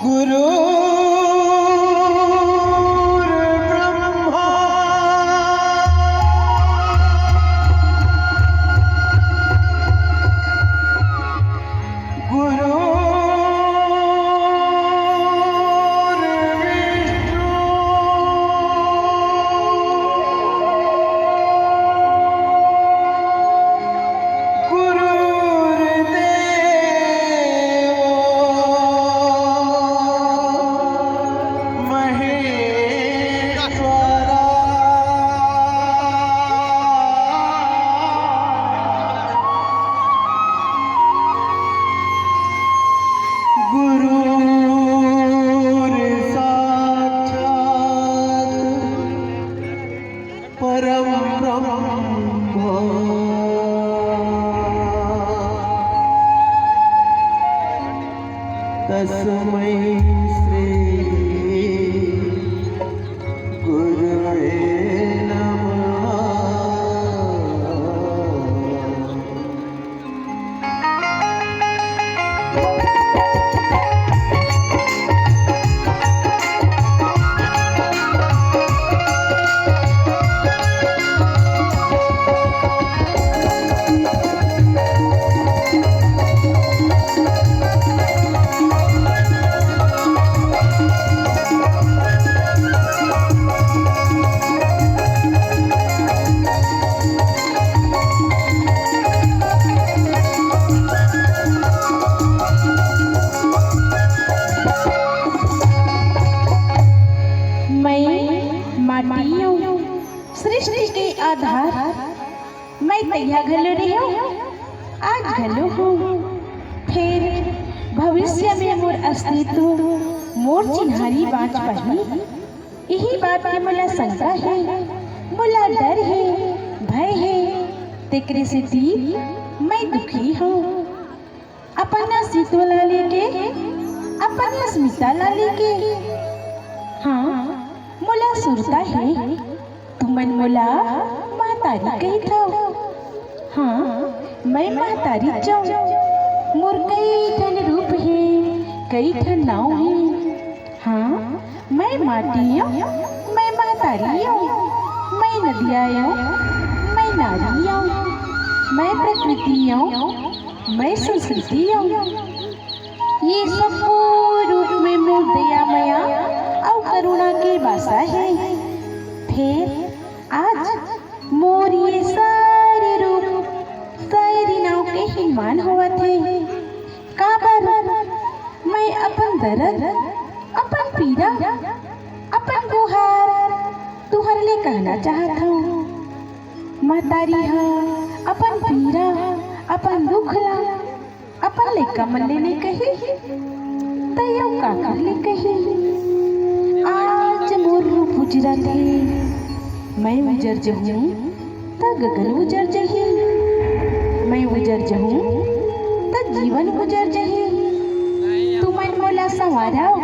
गुरु ब्रह्मा गुरु परम ब्रह्म तस्मै श्री गुरुवे नमः। सृष्टि के आधार मैं तैया घलो रही हूँ, आज घलो हूँ, फिर भविष्य में मोर अस्तित्व मोर चिन्हारी बाँच पाही। यही बात के मोला शंका है, मोला डर है, भय है, तेकरे से मैं दुखी हूँ। अपन अस्तित्व ला लेके, अपन अस्मिता ला लेके, हाँ मोला सुरता है तुमन मोला महतारी कही था। हाँ मैं महतारी जाऊँ, मोर कई ठन रूप है, कई ठन नाव है। हाँ मैं माटी हूँ, मैं महतारी हूँ, मैं नदिया हूँ, मैं नारी हूँ, मैं प्रकृति हूँ, मैं संस्कृति हूँ। ये सब रूप में मोर दया माया और करुणा के बासा है। फिर आज मोर ये सारे रूप सारी नाव के ही मान हुआ थे। काबर मैं अपन दर्द, अपन पीड़ा, अपन गुहार तुहर ले कहना चाहता हूँ। महतारी हाँ अपन पीड़ा, अपन दुख ला अपन ले कमल ले कही, तैयो का कर ले कही। आज मोर रूप उजरा थे, मैं उजर जहूँ त गगन उजर जही, मैं उजर जहूँ त जीवन उजर जही। तुमन मोला संवाराओ,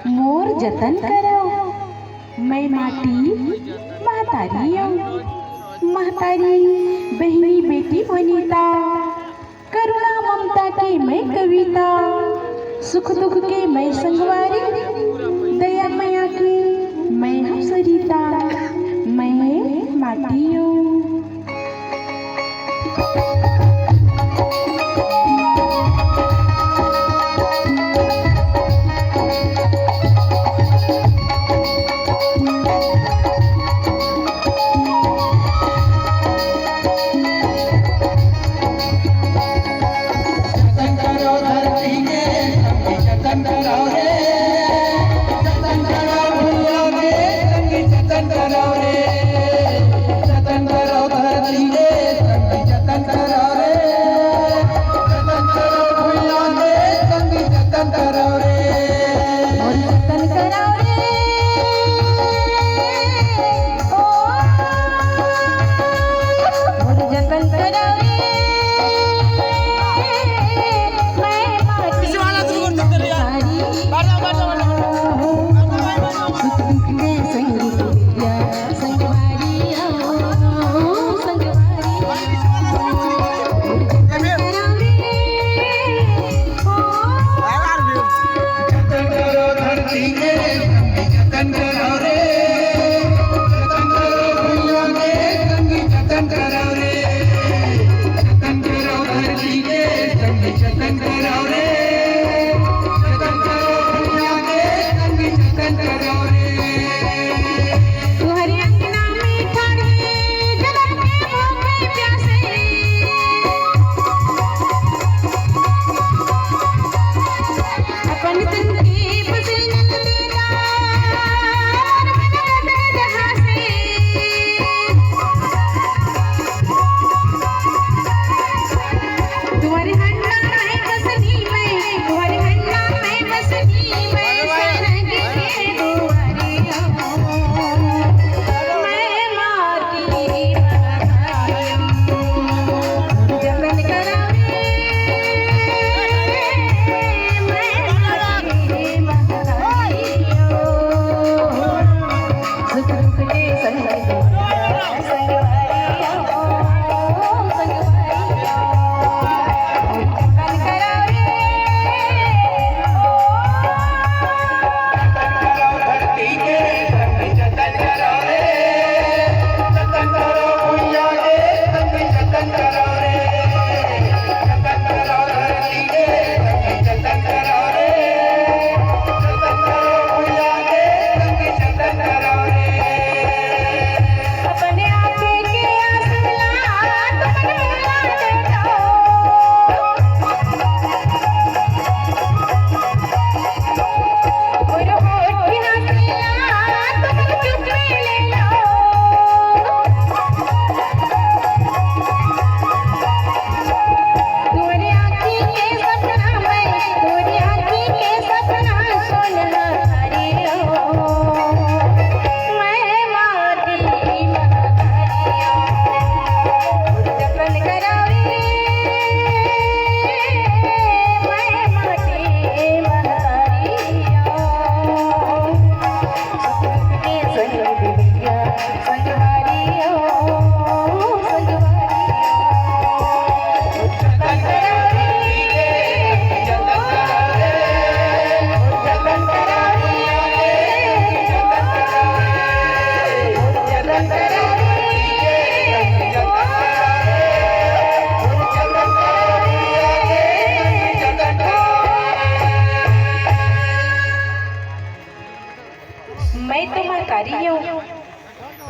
मोर जतन कराओ। मैं माटी महतारी हूँ, महतारी बहनी बेटी वनिता, करुणा ममता की मैं कविता, सुख दुख के मैं संगवारी, दया माया की मैं हूँ सरिता। मैं माटी हूँ। जतन करो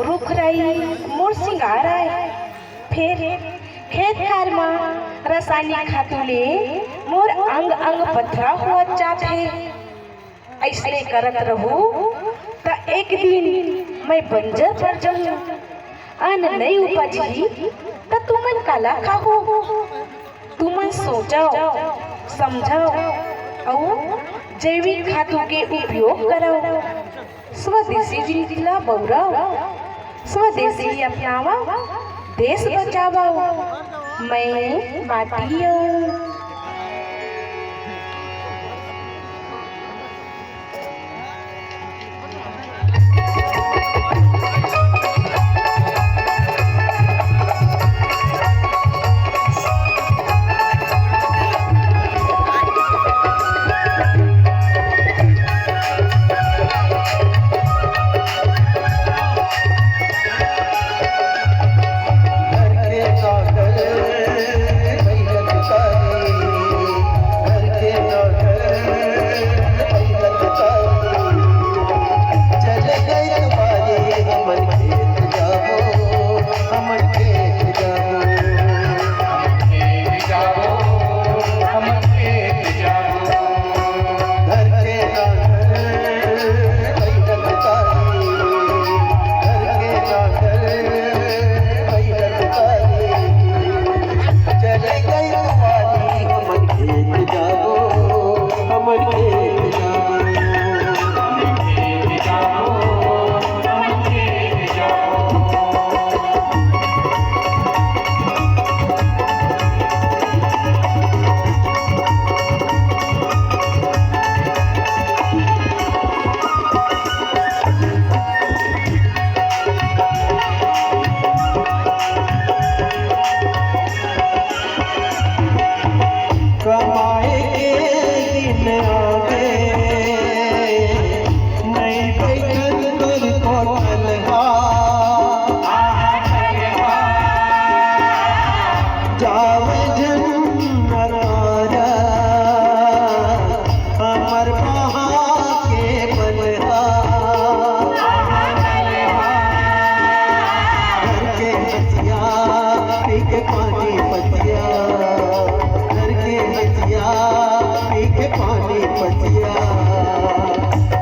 रुख रही मोर सिंगार आए फिर खेत खार में रासायनिक खातू ले मोर अंग अंग पथरा हुआ जात है। ऐसे करत रहूं तो एक दिन मैं बंजर पर जाऊं अन्न नहीं उपजी तो तुमन काला खाओ। तुमन सोचाओ समझाओ और जैविक खातू के उपयोग करो। स्वदेशी जिला बौराओ स्वदेशी अपनाओ देश बचाओ। मैं माटी हूँ।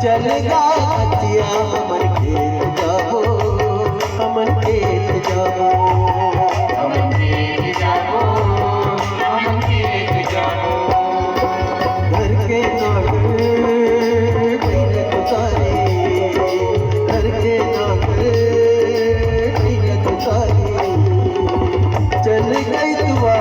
चलेगा बतिया हमर खेत जाबो हमर खेत जाबो हमर खेत जाबो हमर खेत जाबो। घर के नागर पहले तो सारे घर के नागर पहले तो सारे चल गई दुआ